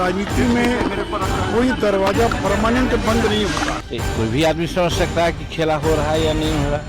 राजनीति में कोई दरवाजा परमानेंट बंद नहीं होता। कोई भी आदमी समझ सकता है कि खेला हो रहा है या नहीं हो रहा।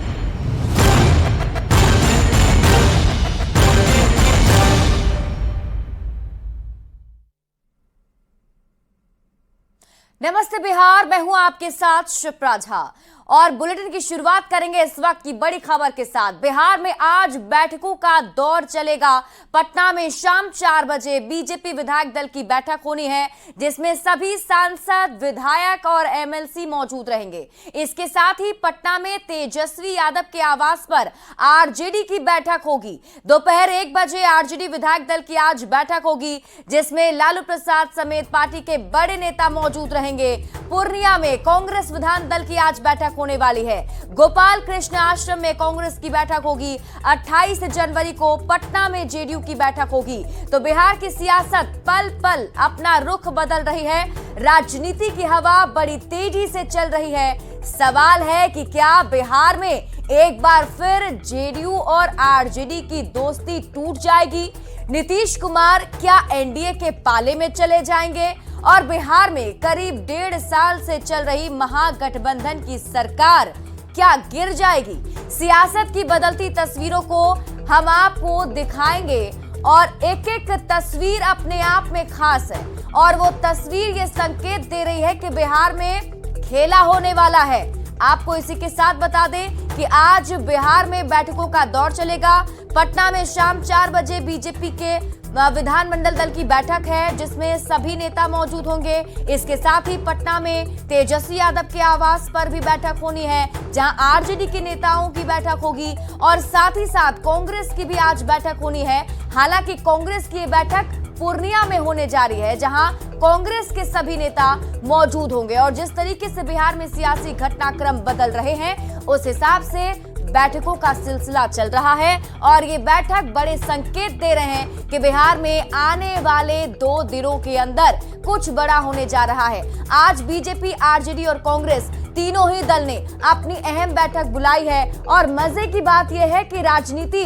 नमस्ते बिहार, मैं हूं आपके साथ शिप्रा झा और बुलेटिन की शुरुआत करेंगे इस वक्त की बड़ी खबर के साथ। बिहार में आज बैठकों का दौर चलेगा। पटना में शाम 4 बजे बीजेपी विधायक दल की बैठक होनी है, जिसमें सभी सांसद, विधायक और एमएलसी मौजूद रहेंगे। इसके साथ ही पटना में तेजस्वी यादव के आवास पर आरजेडी की बैठक होगी। दोपहर 1 बजे आरजेडी विधायक दल की आज बैठक होगी, जिसमें लालू प्रसाद समेत पार्टी के बड़े नेता मौजूद रहेंगे। पूर्णिया में कांग्रेस विधान दल की आज बैठक होने वाली है। गोपाल कृष्ण आश्रम में कांग्रेस की बैठक होगी। 28 जनवरी को पटना में जेडीयू की बैठक होगी। तो बिहार की सियासत पल पल अपना रुख बदल रही है। राजनीति की हवा बड़ी तेजी से चल रही है। सवाल है कि क्या बिहार में एक बार फिर जेडीयू और आरजेडी की दोस्ती टूट जाएगी? नीतीश कुमार क्या एनडीए के पाले में चले जाएंगे? और बिहार में करीब 1.5 साल से चल रही महागठबंधन की सरकार क्या गिर जाएगी? सियासत की बदलती तस्वीरों को हम आपको दिखाएंगे और एक एक तस्वीर अपने आप में खास है और वो तस्वीर ये संकेत दे रही है कि बिहार में खेला होने वाला है। आपको इसी के साथ बता दें कि आज बिहार में बैठकों का दौर चलेगा। पटना में शाम 4 बजे बीजेपी के विधानमंडल दल की बैठक है, जिसमें सभी नेता मौजूद होंगे। इसके साथ ही पटना में तेजस्वी यादव के आवास पर भी बैठक होनी है, जहां आरजेडी के नेताओं की बैठक होगी और साथ ही साथ कांग्रेस की भी आज बैठक होनी है। हालांकि कांग्रेस की ये बैठक पूर्णिया में होने जा रही है, जहां कांग्रेस के सभी नेता मौजूद होंगे। और जिस तरीके से बिहार में सियासी घटनाक्रम बदल रहे हैं, उस हिसाब से बैठकों का सिलसिला चल रहा है और ये बैठक बड़े संकेत दे रहे हैं कि बिहार में आने वाले 2 दिनों के अंदर कुछ बड़ा होने जा रहा है। आज बीजेपी, आरजेडी और कांग्रेस तीनों ही दल ने अपनी अहम बैठक बुलाई है और मजे की बात यह है कि राजनीति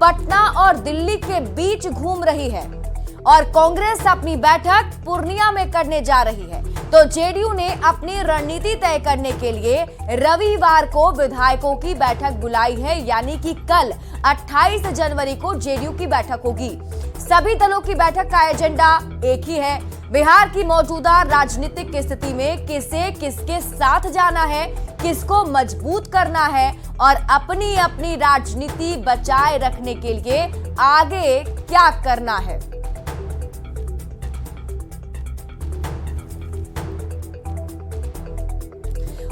पटना और दिल्ली के बीच घूम रही है और कांग्रेस अपनी बैठक पूर्णिया में करने जा रही है। तो जेडीयू ने अपनी रणनीति तय करने के लिए रविवार को विधायकों की बैठक बुलाई है, यानी कि कल 28 जनवरी को जेडीयू की बैठक होगी। सभी दलों की बैठक का एजेंडा एक ही है, बिहार की मौजूदा राजनीतिक स्थिति में किसे किसके साथ जाना है, किसको मजबूत करना है और अपनी अपनी राजनीति बचाए रखने के लिए आगे क्या करना है।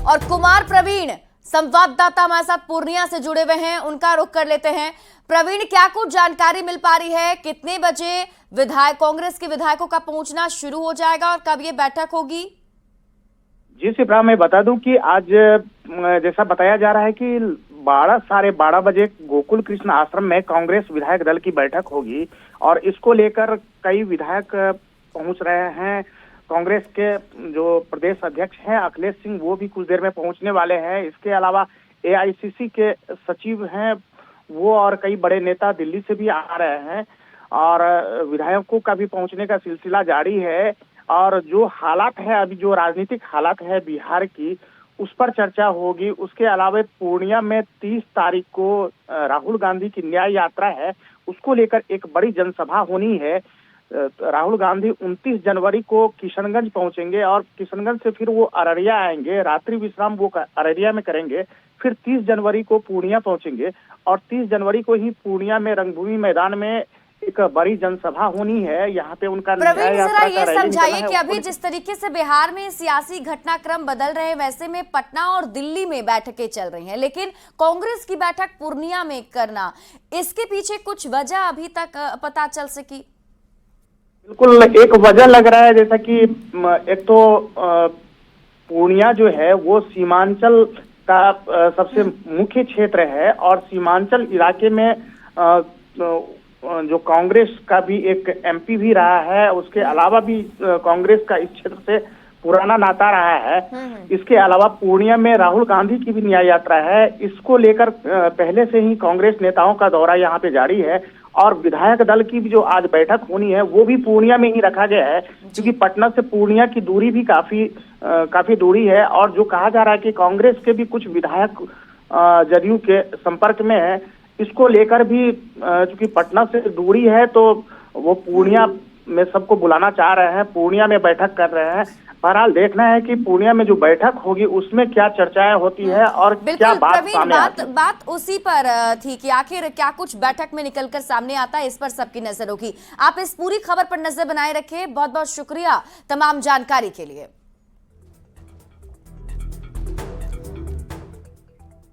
और कुमार प्रवीण संवाददाता हमारे साथ पूर्णिया से जुड़े हुए हैं, उनका रुख कर लेते हैं। प्रवीण, क्या कुछ जानकारी मिल पा रही है? कितने बजे कांग्रेस के विधायकों का पहुंचना शुरू हो जाएगा और कब ये बैठक होगी? जी शिप्रा, मैं बता दूं कि आज जैसा बताया जा रहा है कि 12-12:30 बजे गोकुल कृष्ण आश्रम में कांग्रेस विधायक दल की बैठक होगी और इसको लेकर कई विधायक पहुंच रहे हैं। कांग्रेस के जो प्रदेश अध्यक्ष हैं अखिलेश सिंह, वो भी कुछ देर में पहुंचने वाले हैं। इसके अलावा एआईसीसी के सचिव हैं वो और कई बड़े नेता दिल्ली से भी आ रहे हैं और विधायकों का भी पहुंचने का सिलसिला जारी है। और जो हालात है, अभी जो राजनीतिक हालात है बिहार की, उस पर चर्चा होगी। उसके अलावा पूर्णिया में 30 तारीख को राहुल गांधी की न्याय यात्रा है, उसको लेकर एक बड़ी जनसभा होनी है। राहुल गांधी 29 जनवरी को किशनगंज पहुंचेंगे और किशनगंज से फिर वो अररिया आएंगे, रात्रि विश्राम वो अररिया में करेंगे। फिर 30 जनवरी को पूर्णिया पहुंचेंगे और 30 जनवरी को ही पूर्णिया में रंगभूमि मैदान में एक बड़ी जनसभा होनी है। यहाँ पे उनका प्रवीण, जरा ये समझाइए कि अभी जिस तरीके से बिहार में सियासी घटनाक्रम बदल रहे हैं, वैसे में पटना और दिल्ली में बैठकें चल रही हैं, लेकिन कांग्रेस की बैठक पूर्णिया में करना, इसके पीछे कुछ वजह अभी तक पता चल सकी? बिल्कुल, एक वजह लग रहा है, जैसा कि एक तो पूर्णिया जो है वो सीमांचल का सबसे मुख्य क्षेत्र है और सीमांचल इलाके में जो कांग्रेस का भी एक एमपी भी रहा है, उसके अलावा भी कांग्रेस का इस क्षेत्र से पुराना नाता रहा है। इसके अलावा पूर्णिया में राहुल गांधी की भी न्याय यात्रा है। इसको लेकर पहले से ही कांग्रेस नेताओं का दौरा यहाँ पे जारी है और विधायक दल की भी जो आज बैठक होनी है वो भी पूर्णिया में ही रखा गया है, क्योंकि पटना से पूर्णिया की दूरी भी काफी दूरी है। और जो कहा जा रहा है कि कांग्रेस के भी कुछ विधायक जदयू के संपर्क में है, इसको लेकर भी चूंकि पटना से दूरी है तो वो पूर्णिया में सबको बुलाना चाह रहे हैं, पूर्णिया में बैठक कर रहे हैं। बहरहाल देखना है कि पूर्णिया में जो बैठक होगी उसमें क्या चर्चाएं होती है और क्या बात सामने आती है। बात उसी पर थी कि आखिर क्या कुछ बैठक में निकलकर सामने आता है, इस पर सबकी नजर होगी। आप इस पूरी खबर पर नजर बनाए रखें। बहुत बहुत शुक्रिया तमाम जानकारी के लिए।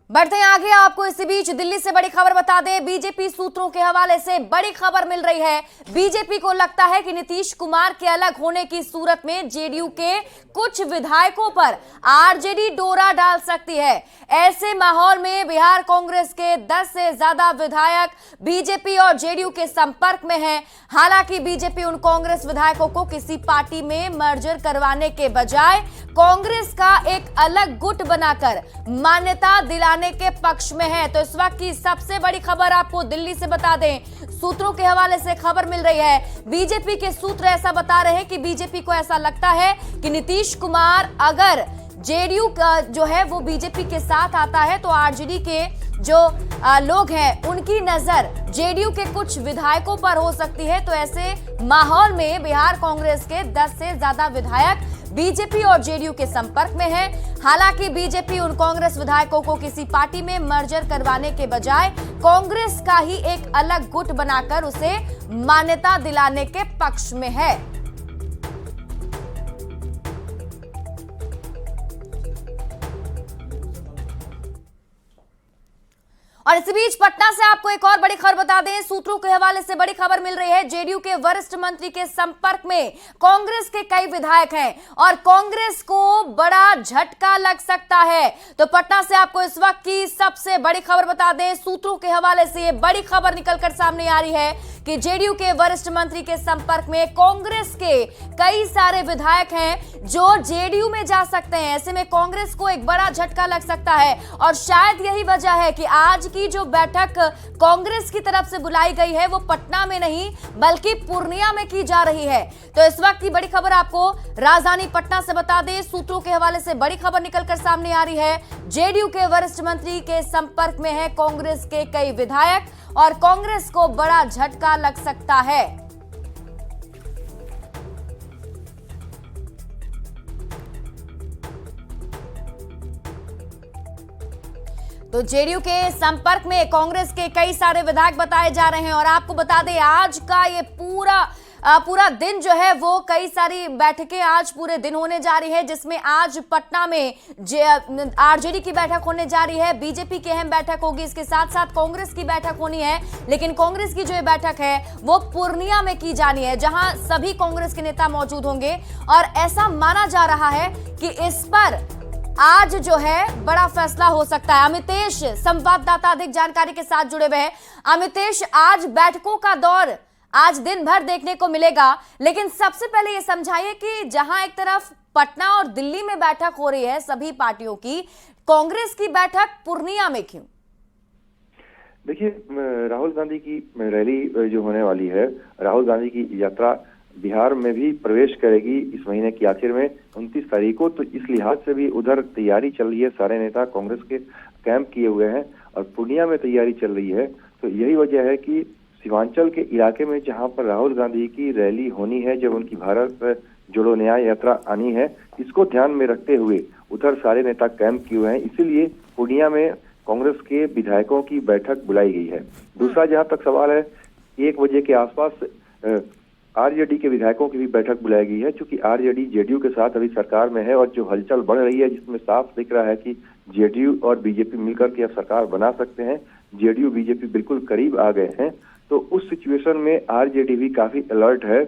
बढ़ते हैं आगे। आपको इसी बीच दिल्ली से बड़ी खबर बता दें। बीजेपी सूत्रों के हवाले से बड़ी खबर मिल रही है। बीजेपी को लगता है कि नीतीश कुमार के अलग होने की सूरत में जेडीयू के कुछ विधायकों पर आरजेडी डोरा डाल सकती है। ऐसे माहौल में बिहार कांग्रेस के 10 से ज्यादा विधायक बीजेपी और जेडीयू के संपर्क में हैं। हालांकि बीजेपी उन कांग्रेस विधायकों को किसी पार्टी में मर्जर करवाने के बजाय कांग्रेस का एक अलग गुट बनाकर मान्यता दिलाने के पक्ष में है। तो इस वक्त की सबसे बड़ी खबर आपको दिल्ली से बता दें। सूत्रों के हवाले से खबर मिल रही है। बीजेपी के सूत्र ऐसा बता रहे हैं कि बीजेपी को ऐसा लगता है कि नीतीश कुमार अगर जेडीयू का जो है वो बीजेपी के साथ आता है तो आरजेडी के जो लोग हैं उनकी नजर जेडीयू के कुछ विधायकों पर हो सकती है। तो ऐसे माहौल में बिहार कांग्रेस के 10 से ज्यादा विधायक बीजेपी और जेडीयू के संपर्क में है। हालांकि बीजेपी उन कांग्रेस विधायकों को किसी पार्टी में मर्जर करवाने के बजाय कांग्रेस का ही एक अलग गुट बनाकर उसे मान्यता दिलाने के पक्ष में है। और इसी बीच पटना से आपको एक और बड़ी खबर बता दें। सूत्रों के हवाले से बड़ी खबर मिल रही है। जेडीयू के वरिष्ठ मंत्री के संपर्क में कांग्रेस के कई विधायक हैं और कांग्रेस को बड़ा झटका लग सकता है। तो पटना से आपको इस वक्त की सबसे बड़ी खबर बता दें। सूत्रों के हवाले से ये बड़ी खबर निकलकर सामने आ रही है कि जेडीयू के वरिष्ठ मंत्री के संपर्क में कांग्रेस के कई सारे विधायक हैं जो जेडीयू में जा सकते हैं। ऐसे में कांग्रेस को एक बड़ा झटका लग सकता है और शायद यही वजह है कि आज की जो बैठक कांग्रेस की तरफ से बुलाई गई है वो पटना में नहीं बल्कि पूर्णिया में की जा रही है। तो इस वक्त की बड़ी खबर आपको राजधानी पटना से बता दें। सूत्रों के हवाले से बड़ी खबर निकलकर सामने आ रही है। जेडीयू के वरिष्ठ मंत्री के संपर्क में है कांग्रेस के कई विधायक और कांग्रेस को बड़ा झटका लग सकता है। तो जेडीयू के संपर्क में कांग्रेस के कई सारे विधायक बताए जा रहे हैं। और आपको बता दें आज का ये पूरा दिन जो है वो कई सारी बैठकें आज पूरे दिन होने जा रही है, जिसमें आज पटना में आरजेडी की बैठक होने जा रही है, बीजेपी की अहम बैठक होगी, इसके साथ साथ कांग्रेस की बैठक होनी है। लेकिन कांग्रेस की जो ये बैठक है वो पूर्णिया में की जानी है जहां सभी कांग्रेस के नेता मौजूद होंगे। और ऐसा माना जा रहा है कि इस पर आज जो है बड़ा फैसला हो सकता है। अमितेश संवाददाता अधिक जानकारी के साथ जुड़े हुए हैं। अमितेश, आज बैठकों का दौर आज दिन भर देखने को मिलेगा, लेकिन सबसे पहले ये समझाइए कि जहां एक तरफ पटना और दिल्ली में बैठक हो रही है सभी पार्टियों की, कांग्रेस की बैठक पूर्णिया में क्यों? देखिए, राहुल गांधी की रैली जो होने वाली है, राहुल गांधी की यात्रा बिहार में भी प्रवेश करेगी इस महीने की आखिर में 29 तारीख को। तो इस लिहाज से भी उधर तैयारी चल रही है। सारे नेता कांग्रेस के कैंप किए हुए हैं और पूर्णिया में तैयारी चल रही है। तो यही वजह है कि सीमांचल के इलाके में जहां पर राहुल गांधी की रैली होनी है, जब उनकी भारत जोड़ो न्याय यात्रा आनी है, इसको ध्यान में रखते हुए उधर सारे नेता कैंप किए हुए हैं। इसीलिए पूर्णिया में कांग्रेस के विधायकों की बैठक बुलाई गई है। दूसरा जहां तक सवाल है, 1 बजे के आसपास आरजेडी के विधायकों की भी बैठक बुलाई गई है, क्योंकि आरजेडी जेडीयू के साथ अभी सरकार में है और जो हलचल बढ़ रही है जिसमें साफ दिख रहा है कि जेडीयू और बीजेपी मिलकर के अब सरकार बना सकते हैं। जेडीयू बीजेपी बिल्कुल करीब आ गए हैं। तो उस सिचुएशन में आरजेडी भी काफी अलर्ट है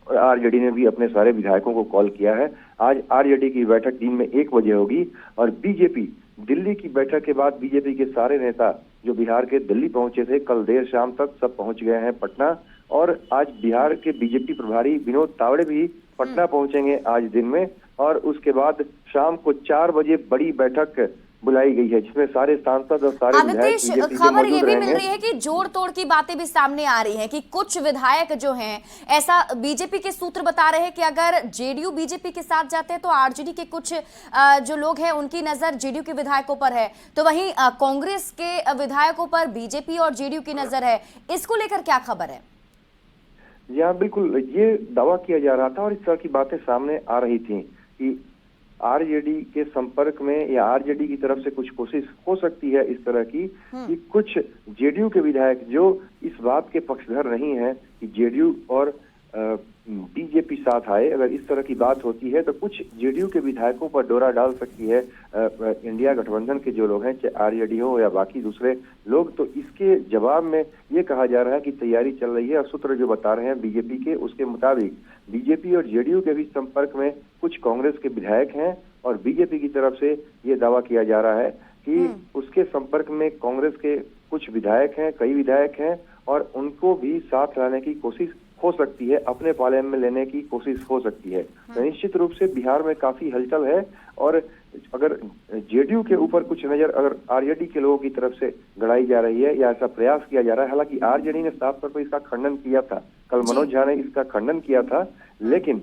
और आरजेडी ने भी अपने सारे विधायकों को कॉल किया है। आज आरजेडी की बैठक दिन में 1 बजे होगी और बीजेपी दिल्ली की बैठक के बाद बीजेपी के सारे नेता जो बिहार के दिल्ली पहुंचे थे, कल देर शाम तक सब पहुंच गए हैं पटना। और आज बिहार के बीजेपी प्रभारी विनोद तावड़े भी पटना पहुंचेंगे आज दिन में। और उसके बाद शाम को 4 बजे बड़ी बैठक बुलाई गई है, जिसमें सारे सांसद और सारे अमितेश, खबर ये भी मिल रही है कि जोड़ तोड़ की बातें भी सामने आ रही हैं कि कुछ विधायक जो हैं, ऐसा बीजेपी के सूत्र बता रहे हैं कि अगर जेडीयू बीजेपी के साथ जाते हैं तो आरजेडी के कुछ जो लोग हैं उनकी नजर जेडीयू के विधायकों पर है, तो वहीं कांग्रेस के विधायकों पर बीजेपी और जेडीयू की नजर है। इसको लेकर क्या खबर है? जी हाँ, बिल्कुल ये दावा किया जा रहा था और इस तरह की बातें सामने आ रही थी कि आरजेडी के संपर्क में या आरजेडी की तरफ से कुछ कोशिश हो सकती है इस तरह की कि कुछ जेडीयू के विधायक जो इस बात के पक्षधर नहीं है कि जेडीयू और बीजेपी साथ आए, अगर इस तरह की बात होती है तो कुछ जेडीयू के विधायकों पर डोरा डाल सकती है इंडिया गठबंधन के जो लोग हैं, चाहे आरजेडी हो या बाकी दूसरे लोग। तो इसके जवाब में ये कहा जा रहा है कि तैयारी चल रही है और सूत्र जो बता रहे हैं बीजेपी के, उसके मुताबिक बीजेपी और जेडीयू के बीच संपर्क में कुछ कांग्रेस के विधायक हैं और बीजेपी की तरफ से ये दावा किया जा रहा है कि उसके संपर्क में कांग्रेस के कुछ विधायक हैं, कई विधायक हैं और उनको भी साथ लाने की कोशिश हो सकती है, अपने पाले में लेने की कोशिश हो सकती है। तो निश्चित रूप से बिहार में काफी हलचल है और अगर जेडीयू के ऊपर कुछ नजर अगर आरजेडी के लोगों की तरफ से गड़ाई जा रही है या ऐसा प्रयास किया जा रहा है, हालांकि आरजेडी ने साफ तौर पर इसका खंडन किया था, कल मनोज झा ने इसका खंडन किया था, लेकिन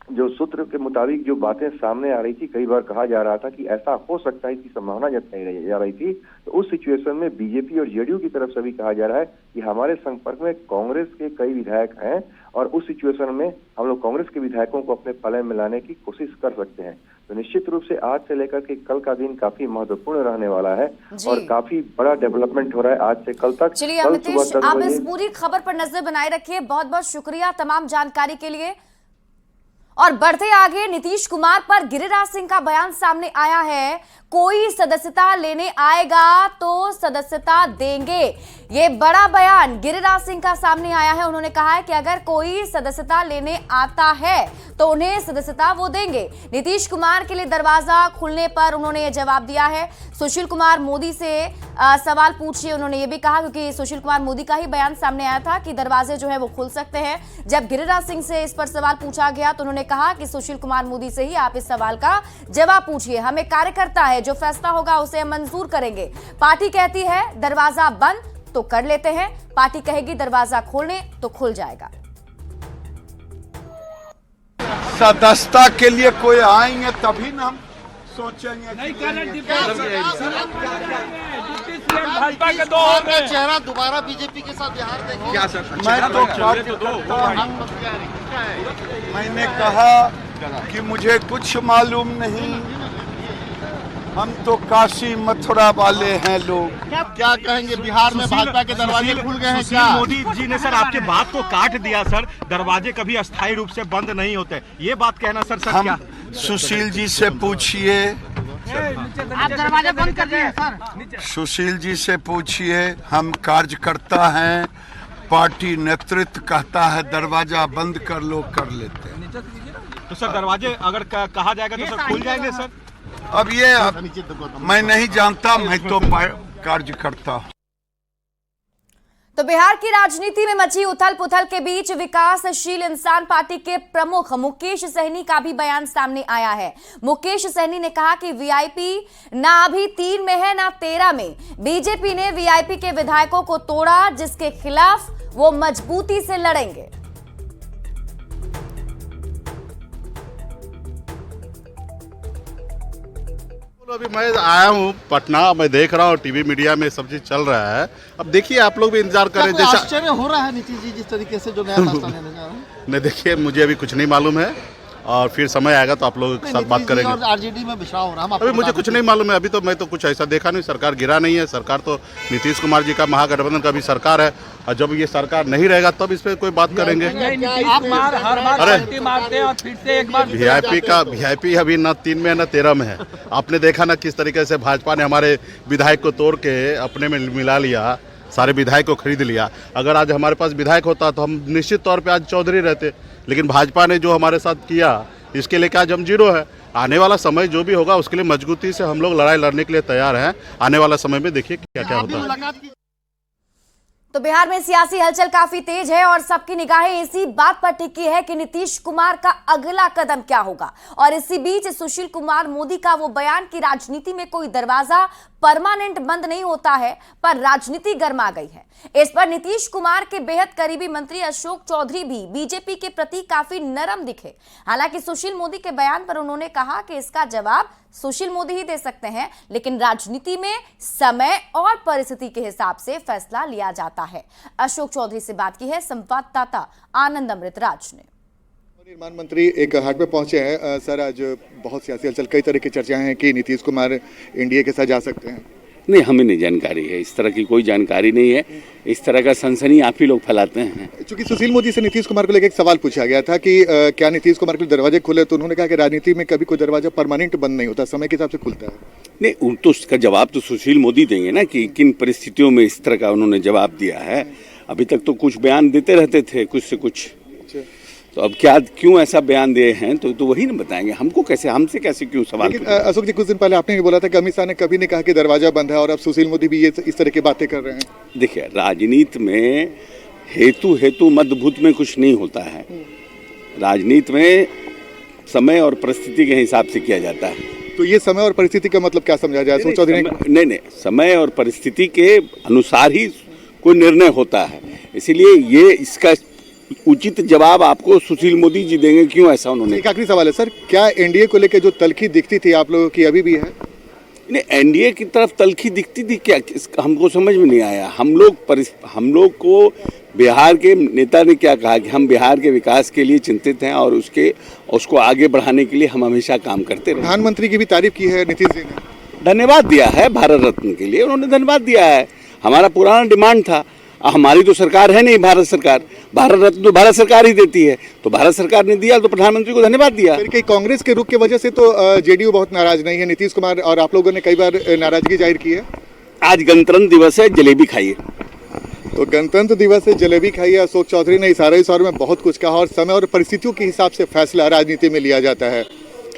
जो सूत्र के मुताबिक जो बातें सामने आ रही थी, कई बार कहा जा रहा था कि ऐसा हो सकता है, इसकी संभावना जताई जा रही थी, तो उस सिचुएशन में बीजेपी और जेडीयू की तरफ से भी कहा जा रहा है कि हमारे संपर्क में कांग्रेस के कई विधायक हैं और उस सिचुएशन में हम लोग कांग्रेस के विधायकों को अपने पाले में लाने की कोशिश कर सकते हैं। तो निश्चित रूप से आज से लेकर के कल का दिन काफी महत्वपूर्ण रहने वाला है और काफी बड़ा डेवलपमेंट हो रहा है आज से कल तक। चलिए अमितेश, आप इस पूरी खबर पर नजर बनाए रखिए। बहुत बहुत शुक्रिया तमाम जानकारी के लिए। और बढ़ते आगे, नीतीश कुमार पर गिरिराज सिंह का बयान सामने आया है, कोई सदस्यता लेने आएगा तो सदस्यता देंगे। ये बड़ा बयान गिरिराज सिंह का सामने आया है। उन्होंने कहा है कि अगर कोई सदस्यता लेने आता है तो उन्हें सदस्यता वो देंगे। नीतीश कुमार के लिए दरवाजा खुलने पर उन्होंने ये जवाब दिया है। सुशील कुमार मोदी से सवाल पूछिए, उन्होंने ये भी कहा, क्योंकि सुशील कुमार मोदी का ही बयान सामने आया था कि दरवाजे जो है वो खुल सकते हैं। जब गिरिराज सिंह से इस पर सवाल पूछा गया तो उन्होंने कहा कि सुशील कुमार मोदी से ही आप इस सवाल का जवाब पूछिए, हमें कार्यकर्ता है, जो फैसला होगा उसे हम मंजूर करेंगे। पार्टी कहती है दरवाजा बंद तो कर लेते हैं, पार्टी कहेगी दरवाजा खोलने तो खुल जाएगा। सदस्यता के लिए कोई आएंगे तभी ना हम सोचेंगे। भाजपा के दो चेहरा दोबारा बीजेपी के साथ बिहार देखेंगे क्या सर? मैंने कहा कि मुझे कुछ मालूम नहीं, हम तो काशी मथुरा वाले हैं लोग। क्या कहेंगे, बिहार में भाजपा के दरवाजे खुल गए हैं क्या? मोदी जी ने सर आपके बात को काट दिया सर, दरवाजे कभी अस्थायी रूप से बंद नहीं होते, ये बात कहना सर हम क्या? सुशील जी से पूछिए, आप दरवाजा बंद कर दिए सर। सुशील जी से पूछिए, हम कार्यकर्ता हैं, पार्टी नेतृत्व कहता है दरवाजा बंद कर लो, कर लेते हैं। तो सर दरवाजे अगर कहा जाएगा तो सर खुल जाएंगे सर? अब ये मैं नहीं जानता, मैं तो कार्यकर्ता हूं। तो बिहार की राजनीति में मची उथल पुथल के बीच विकासशील इंसान पार्टी के प्रमुख मुकेश सहनी का भी बयान सामने आया है। मुकेश सहनी ने कहा कि वीआईपी ना अभी 3 में है ना 13 में। बीजेपी ने वीआईपी के विधायकों को तोड़ा, जिसके खिलाफ वो मजबूती से लड़ेंगे। अभी मैं आया हूँ पटना, मैं देख रहा हूँ टीवी मीडिया में सब चीज चल रहा है। अब देखिए आप लोग भी इंतजार करें। जैसा आश्चर्य हो रहा है नीतीश जी जिस तरीके से जो नया रास्ता लेने जा रहे हैं। नहीं देखिए, मुझे अभी कुछ नहीं मालूम है और फिर समय आएगा तो आप लोगों के साथ बात करेंगे। और आरजेडी में बिछाव हो रहा है, अभी मुझे कुछ नहीं मालूम है, अभी तो मैं तो कुछ ऐसा देखा नहीं, सरकार गिरा नहीं है। सरकार तो नीतीश कुमार जी का महागठबंधन का भी सरकार है और जब ये सरकार नहीं रहेगा तब इस पर कोई बात करेंगे। अरे वीआईपी अभी न 3 में न 13 में है। आपने देखा ना किस तरीके से भाजपा ने हमारे विधायक को तोड़ के अपने में मिला लिया, सारे विधायक को खरीद लिया। अगर आज हमारे पास विधायक होता तो हम निश्चित तौर पे आज चौधरी रहते, लेकिन भाजपा ने जो हमारे साथ किया इसके लिए आज हम 0 है। आने वाला समय जो भी होगा उसके लिए मजबूती से हम लोग लड़ाई लड़ने के लिए तैयार हैं। आने वाला समय में देखिए क्या क्या होता है। तो बिहार में सियासी हलचल काफी तेज है और सबकी निगाहें इसी बात पर टिकी है कि नीतीश कुमार का अगला कदम क्या होगा। और इसी बीच सुशील कुमार मोदी का वो बयान कि राजनीति में कोई दरवाजा परमानेंट बंद नहीं होता है पर राजनीति गर्मा गई है, इस पर नीतीश कुमार के बेहद करीबी मंत्री अशोक चौधरी भी बीजेपी के प्रति काफी नरम दिखे। हालांकि सुशील मोदी के बयान पर उन्होंने कहा कि इसका जवाब सुशील मोदी ही दे सकते हैं, लेकिन राजनीति में समय और परिस्थिति के हिसाब से फैसला लिया जाता है। अशोक चौधरी से बात की है संवाददाता आनंद अमृत राज ने। निर्माण मंत्री एक हाट में पहुंचे हैं। सर, आज बहुत सियासी हलचल, कई तरह की चर्चाएं हैं कि नीतीश कुमार एनडीए के साथ जा सकते हैं। नहीं, हमें नहीं जानकारी है, इस तरह की कोई जानकारी नहीं है। इस तरह का सनसनी आप ही लोग फैलाते हैं। चूंकि सुशील मोदी से नीतीश कुमार को लेकर एक सवाल पूछा गया था कि क्या नीतीश कुमार के दरवाजे खुले, तो उन्होंने कहा कि राजनीति में कभी कोई दरवाजा परमानेंट बंद नहीं होता, समय के हिसाब से खुलता है। नहीं, तो उसका जवाब तो सुशील मोदी देंगे ना कि किन परिस्थितियों में इस तरह का उन्होंने जवाब दिया है। अभी तक तो कुछ बयान देते रहते थे, कुछ से कुछ, तो अब क्या क्यों ऐसा बयान दिए हैं तो वही नहीं बताएंगे। हमको कैसे, हमसे कैसे क्यों सवाल। अशोक जी, कुछ दिन पहले आपने भी बोला था कि अमित शाह ने कभी नहीं कहा कि दरवाजा बंद है, और अब सुशील मोदी भी ये इस तरह की बातें कर रहे हैं। देखिए, राजनीति में हेतु मध्यभूत में कुछ नहीं होता है। राजनीति में समय और परिस्थिति के हिसाब से किया जाता है। तो ये समय और परिस्थिति का मतलब क्या समझा जाए? अशोक चौधरी नहीं, समय और परिस्थिति के अनुसार ही कोई निर्णय होता है, इसीलिए ये इसका उचित जवाब आपको सुशील मोदी जी देंगे। क्यों ऐसा उन्होंने। एक आखिरी सवाल है सर, क्या एनडीए को लेकर जो तलखी दिखती थी आप लोगों की अभी भी है? नहीं, एनडीए की तरफ तलखी दिखती थी क्या, हमको समझ में नहीं आया। हम लोग को बिहार के नेता ने क्या कहा कि हम बिहार के विकास के लिए चिंतित हैं और उसको आगे बढ़ाने के लिए हम हमेशा काम करते रहे। प्रधानमंत्री की भी तारीफ की है नीतीश जी ने, धन्यवाद दिया है, भारत रत्न के लिए उन्होंने धन्यवाद दिया है। हमारा पुराना डिमांड था, हमारी तो सरकार है नहीं भारत सरकार, भारत रत्न तो भारत सरकार ही देती है, तो भारत सरकार ने दिया तो प्रधानमंत्री को धन्यवाद दिया। फिर कांग्रेस के रुख की वजह से तो जेडीयू बहुत नाराज नहीं है, नीतीश कुमार और आप लोगों ने कई बार नाराजगी जाहिर की है। आज गणतंत्र दिवस है, जलेबी खाइए। तो गणतंत्र दिवस है, जलेबी खाइए। अशोक चौधरी ने इशारे में बहुत कुछ कहा और समय और परिस्थितियों के हिसाब से फैसला राजनीति में लिया जाता है।